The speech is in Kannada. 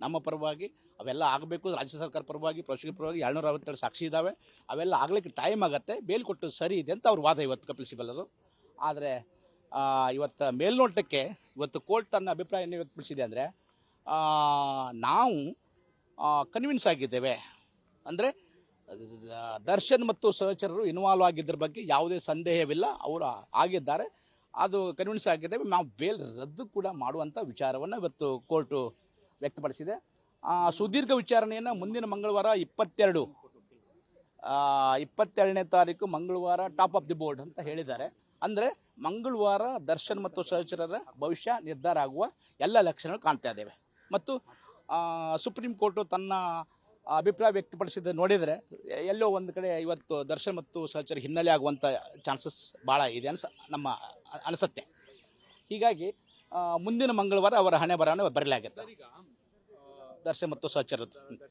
ನಮ್ಮ ಪರವಾಗಿ ಅವೆಲ್ಲ ಆಗಬೇಕು. ರಾಜ್ಯ ಸರ್ಕಾರ ಪರವಾಗಿ, ಪ್ರಾಸಿಕ್ಯೂಟರ್ ಪರವಾಗಿ 267 ಸಾಕ್ಷಿ ಇದ್ದಾವೆ. ಅವೆಲ್ಲ ಆಗಲಿಕ್ಕೆ ಟೈಮ್ ಆಗುತ್ತೆ. ಬೇಲ್ ಕೊಟ್ಟು ಸರಿ ಇದೆ ಅಂತ ಅವ್ರ ವಾದ ಇವತ್ತು ಕಪಿಲ್ ಸಿಬಲ್ ಅವರು. ಆದರೆ ಇವತ್ತು ಮೇಲ್ನೋಟಕ್ಕೆ ಇವತ್ತು ಕೋರ್ಟ್ ತನ್ನ ಅಭಿಪ್ರಾಯವನ್ನು ವ್ಯಕ್ತಪಡಿಸಿದೆ. ಅಂದರೆ ನಾವು ಕನ್ವಿನ್ಸ್ ಆಗಿದ್ದೇವೆ. ಅಂದರೆ ದರ್ಶನ್ ಮತ್ತು ಸಹಚರರು ಇನ್ವಾಲ್ವ್ ಆಗಿದ್ದರ ಬಗ್ಗೆ ಯಾವುದೇ ಸಂದೇಹವಿಲ್ಲ, ಅವರು ಆಗಿದ್ದಾರೆ, ಅದು ಕನ್ವಿನ್ಸ್ ಆಗಿದ್ದೇವೆ. ನಾವು ಬೇಲ್ ರದ್ದು ಕೂಡ ಮಾಡುವಂಥ ವಿಚಾರವನ್ನು ಇವತ್ತು ಕೋರ್ಟು ವ್ಯಕ್ತಪಡಿಸಿದೆ. ಸುದೀರ್ಘ ವಿಚಾರಣೆಯನ್ನು ಮುಂದಿನ ಮಂಗಳವಾರ 22ನೇ ತಾರೀಕು ಮಂಗಳವಾರ ಟಾಪ್ ಆಫ್ ದಿ ಬೋರ್ಡ್ ಅಂತ ಹೇಳಿದ್ದಾರೆ. ಅಂದರೆ ಮಂಗಳವಾರ ದರ್ಶನ್ ಮತ್ತು ಸಹಚರರ ಭವಿಷ್ಯ ನಿರ್ಧಾರ ಆಗುವ ಎಲ್ಲ ಲಕ್ಷಣಗಳು ಕಾಣ್ತಾ ಇದ್ದೇವೆ. ಮತ್ತು ಸುಪ್ರೀಂ ಕೋರ್ಟು ತನ್ನ ಅಭಿಪ್ರಾಯ ವ್ಯಕ್ತಪಡಿಸಿದ ನೋಡಿದರೆ ಎಲ್ಲೋ ಒಂದು ಕಡೆ ಇವತ್ತು ದರ್ಶನ್ ಮತ್ತು ಸಹಚರ ಹಿನ್ನೆಲೆ ಆಗುವಂಥ ಚಾನ್ಸಸ್ ಭಾಳ ಇದೆ ನಮ್ಮ ಅನಿಸುತ್ತೆ. ಹೀಗಾಗಿ ಮುಂದಿನ ಮಂಗಳವಾರ ಅವರ ಹಣೆ ಬರಹವನ್ನು ಬರಲಾಗುತ್ತೆ ದರ್ಶನ್ ಮತ್ತು ಸಹಚರದ್ದು.